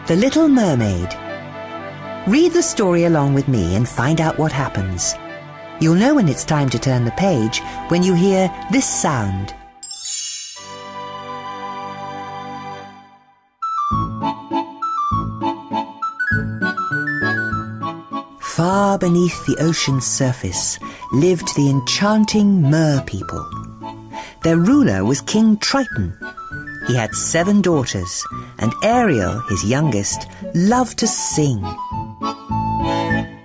The Little Mermaid. Read the story along with me and find out what happens. You'll know when it's time to turn the page when you hear this sound. Far beneath the ocean's surface lived the enchanting Mer people. Their ruler was King Triton. He had 7 daughters, and Ariel, his youngest, loved to sing.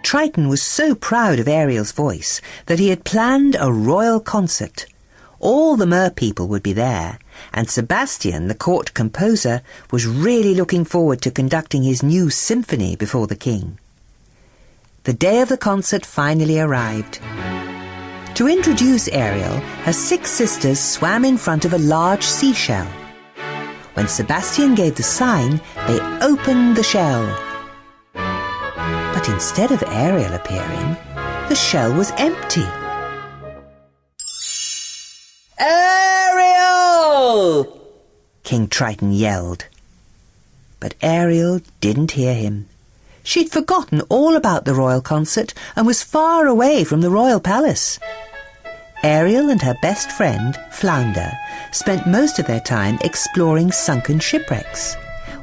Triton was so proud of Ariel's voice that he had planned a royal concert. All the Mer people would be there, and Sebastian, the court composer, was really looking forward to conducting his new symphony before the king. The day of the concert finally arrived. To introduce Ariel, her 6 sisters swam in front of a large seashell. When Sebastian gave the sign, they opened the shell. But instead of Ariel appearing, the shell was empty. "Ariel!" King Triton yelled. But Ariel didn't hear him. She'd forgotten all about the royal concert and was far away from the royal palace. Ariel and her best friend, Flounder, spent most of their time exploring sunken shipwrecks.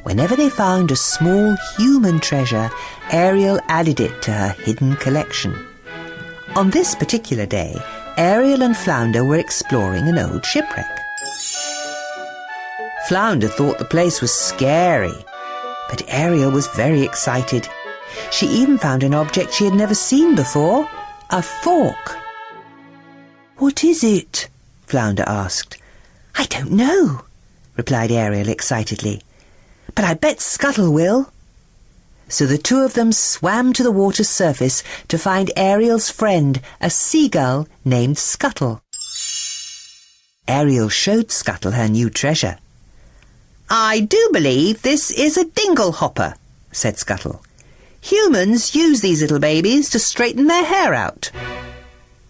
Whenever they found a small human treasure, Ariel added it to her hidden collection. On this particular day, Ariel and Flounder were exploring an old shipwreck. Flounder thought the place was scary, but Ariel was very excited. She even found an object she had never seen before, a fork. "What is it?" Flounder asked. "I don't know," replied Ariel excitedly. "But I bet Scuttle will." So the 2 of them swam to the water's surface to find Ariel's friend, a seagull named Scuttle. Ariel showed Scuttle her new treasure. "I do believe this is a dingle hopper," said Scuttle. "Humans use these little babies to straighten their hair out."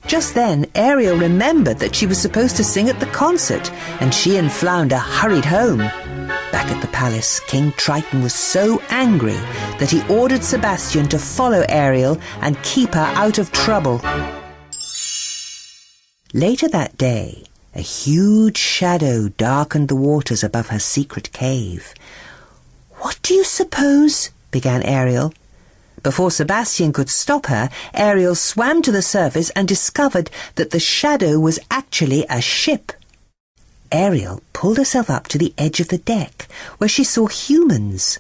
Just then, Ariel remembered that she was supposed to sing at the concert, and she and Flounder hurried home. Back at the palace, King Triton was so angry that he ordered Sebastian to follow Ariel and keep her out of trouble. Later that day, a huge shadow darkened the waters above her secret cave. "What do you suppose?" began Ariel. Before Sebastian could stop her, Ariel swam to the surface and discovered that the shadow was actually a ship. Ariel pulled herself up to the edge of the deck, where she saw humans.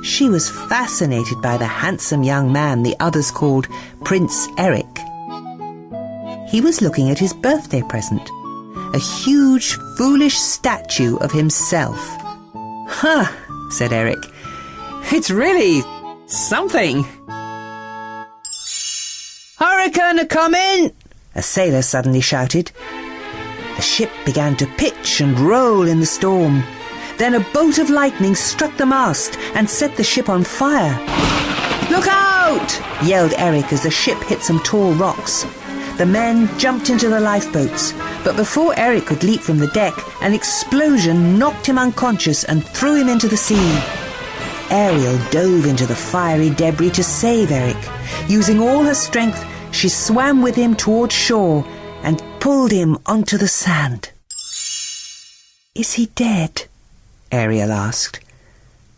She was fascinated by the handsome young man the others called Prince Eric. He was looking at his birthday present, a huge, foolish statue of himself. "Huh," said Eric. "It's really something." "Hurricane a-comin'!" a sailor suddenly shouted. The ship began to pitch and roll in the storm. Then a bolt of lightning struck the mast and set the ship on fire. "Look out!" yelled Eric as the ship hit some tall rocks. The men jumped into the lifeboats, but before Eric could leap from the deck, an explosion knocked him unconscious and threw him into the sea. Ariel dove into the fiery debris to save Eric. Using all her strength, she swam with him toward shore and pulled him onto the sand. "Is he dead?" Ariel asked.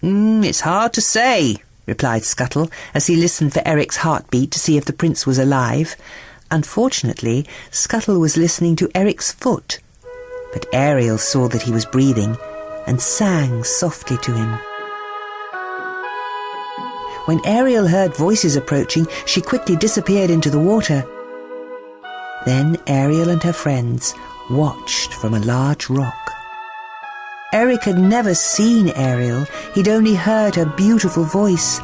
It's hard to say," replied Scuttle as he listened for Eric's heartbeat to see if the prince was alive. Unfortunately, Scuttle was listening to Eric's foot, but Ariel saw that he was breathing and sang softly to him. When Ariel heard voices approaching, she quickly disappeared into the water. Then Ariel and her friends watched from a large rock. Eric had never seen Ariel, he'd only heard her beautiful voice.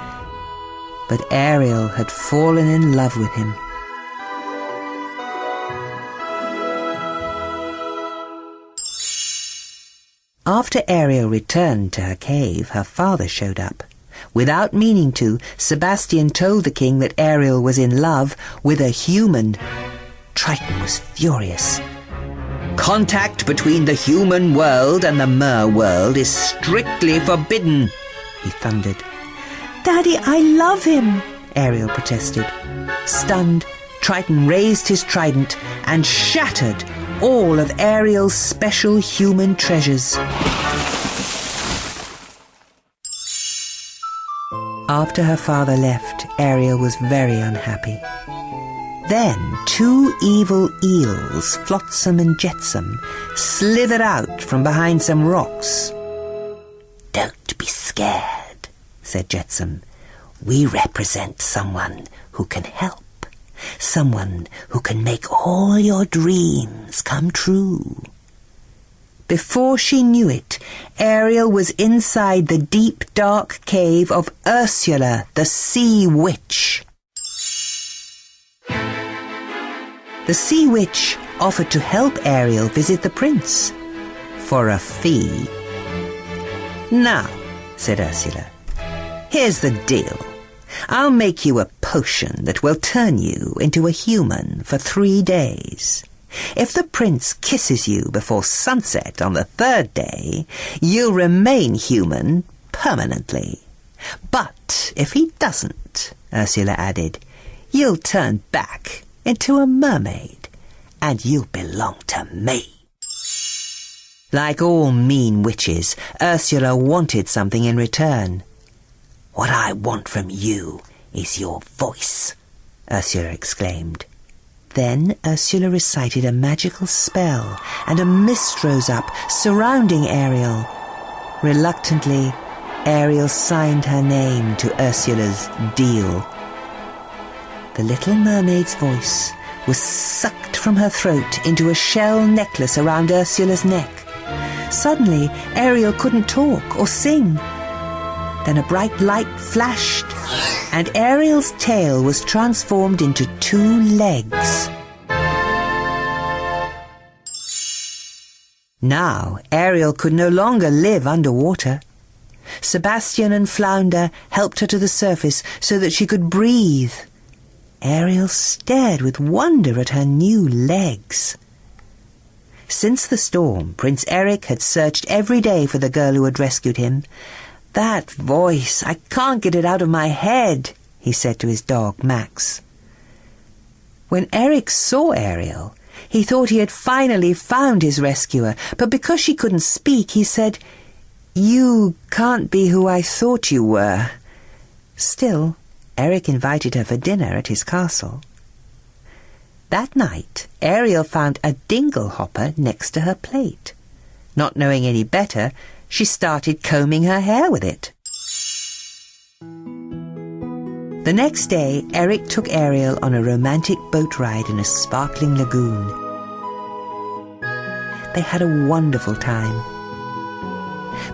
But Ariel had fallen in love with him. After Ariel returned to her cave, her father showed up. Without meaning to, Sebastian told the king that Ariel was in love with a human. Triton was furious. "Contact between the human world and the mer world is strictly forbidden," he thundered. "Daddy, I love him," Ariel protested. Stunned, Triton raised his trident and shattered all of Ariel's special human treasures. After her father left, Ariel was very unhappy. Then 2 evil eels, Flotsam and Jetsam, slithered out from behind some rocks. "Don't be scared," said Jetsam. "We represent someone who can help, someone who can make all your dreams come true." Before she knew it, Ariel was inside the deep, dark cave of Ursula, the Sea Witch. The Sea Witch offered to help Ariel visit the prince, for a fee. "Now," said Ursula, "here's the deal. I'll make you a potion that will turn you into a human for 3 days. If the prince kisses you before sunset on the 3rd day, you'll remain human permanently. But if he doesn't," Ursula added, "you'll turn back into a mermaid, and you'll belong to me." Like all mean witches, Ursula wanted something in return. "What I want from you is your voice," Ursula exclaimed. Then Ursula recited a magical spell, and a mist rose up, surrounding Ariel. Reluctantly, Ariel signed her name to Ursula's deal. The Little Mermaid's voice was sucked from her throat into a shell necklace around Ursula's neck. Suddenly, Ariel couldn't talk or sing. Then a bright light flashed, and Ariel's tail was transformed into 2 legs. Now, Ariel could no longer live underwater. Sebastian and Flounder helped her to the surface so that she could breathe. Ariel stared with wonder at her new legs. Since the storm, Prince Eric had searched every day for the girl who had rescued him. "That voice, I can't get it out of my head," he said to his dog, Max. When Eric saw Ariel, he thought he had finally found his rescuer, but because she couldn't speak, he said, "You can't be who I thought you were." Still, Eric invited her for dinner at his castle. That night, Ariel found a dingle hopper next to her plate. Not knowing any better, she started combing her hair with it. The next day, Eric took Ariel on a romantic boat ride in a sparkling lagoon. They had a wonderful time.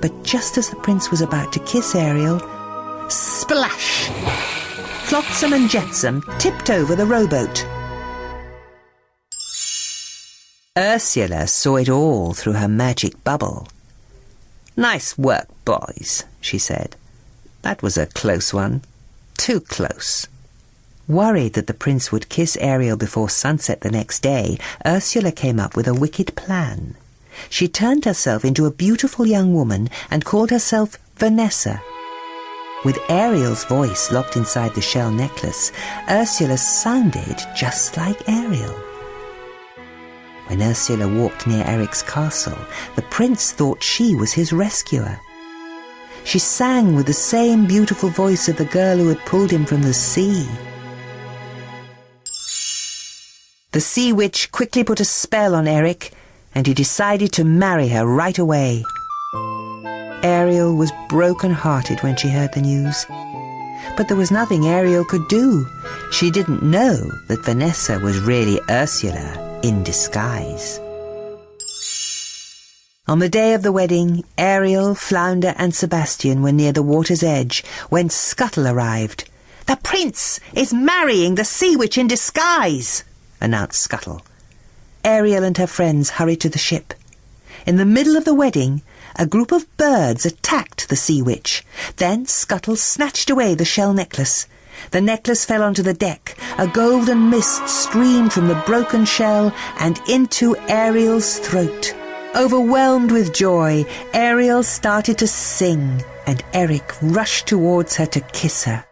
But just as the prince was about to kiss Ariel, splash! Flotsam and Jetsam tipped over the rowboat. Ursula saw it all through her magic bubble. "Nice work, boys," she said. "That was a close one. Too close." Worried that the prince would kiss Ariel before sunset the next day, Ursula came up with a wicked plan. She turned herself into a beautiful young woman and called herself Vanessa. With Ariel's voice locked inside the shell necklace, Ursula sounded just like Ariel. When Ursula walked near Eric's castle, the prince thought she was his rescuer. She sang with the same beautiful voice of the girl who had pulled him from the sea. The Sea Witch quickly put a spell on Eric, and he decided to marry her right away. Ariel was broken-hearted when she heard the news. But there was nothing Ariel could do. She didn't know that Vanessa was really Ursula in disguise. On the day of the wedding, Ariel, Flounder and Sebastian were near the water's edge when Scuttle arrived. "The prince is marrying the Sea Witch in disguise," announced Scuttle. Ariel and her friends hurried to the ship. In the middle of the wedding, a group of birds attacked the Sea Witch. Then Scuttle snatched away the shell necklace. The necklace fell onto the deck. A golden mist streamed from the broken shell and into Ariel's throat. Overwhelmed with joy, Ariel started to sing, and Eric rushed towards her to kiss her.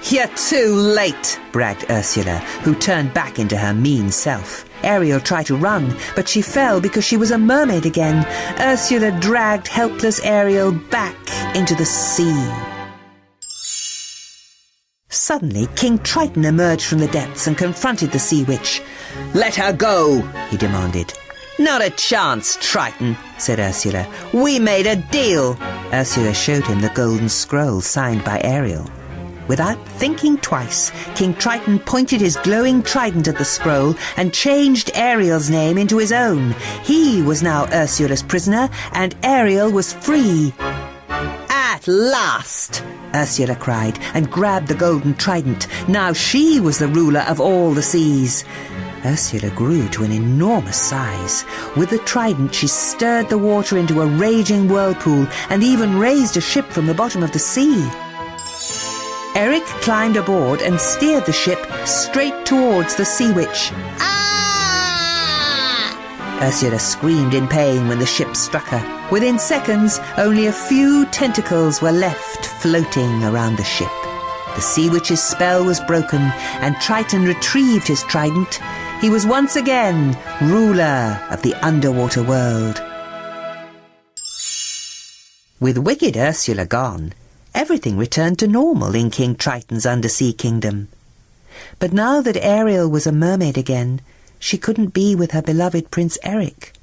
"You're too late," bragged Ursula, who turned back into her mean self. Ariel tried to run, but she fell because she was a mermaid again. Ursula dragged helpless Ariel back into the sea. Suddenly, King Triton emerged from the depths and confronted the sea witch. "Let her go," he demanded. "Not a chance, Triton," said Ursula. "We made a deal." Ursula showed him the golden scroll signed by Ariel. Without thinking twice, King Triton pointed his glowing trident at the scroll and changed Ariel's name into his own. He was now Ursula's prisoner, and Ariel was free. "At last!" Ursula cried, and grabbed the golden trident. Now she was the ruler of all the seas. Ursula grew to an enormous size. With the trident she stirred the water into a raging whirlpool and even raised a ship from the bottom of the sea. Eric climbed aboard and steered the ship straight towards the sea witch. "Ah!" Ursula screamed in pain when the ship struck her. Within seconds, only a few tentacles were left floating around the ship. The sea witch's spell was broken, and Triton retrieved his trident. He was once again ruler of the underwater world. With wicked Ursula gone, everything returned to normal in King Triton's undersea kingdom. But now that Ariel was a mermaid again, she couldn't be with her beloved Prince Eric.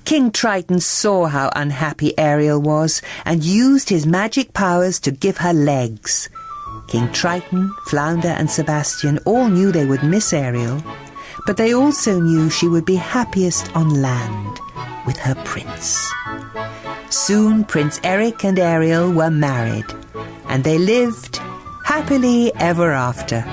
King Triton saw how unhappy Ariel was and used his magic powers to give her legs. King Triton, Flounder and Sebastian all knew they would miss Ariel, but they also knew she would be happiest on land with her prince. Soon Prince Eric and Ariel were married, and they lived happily ever after.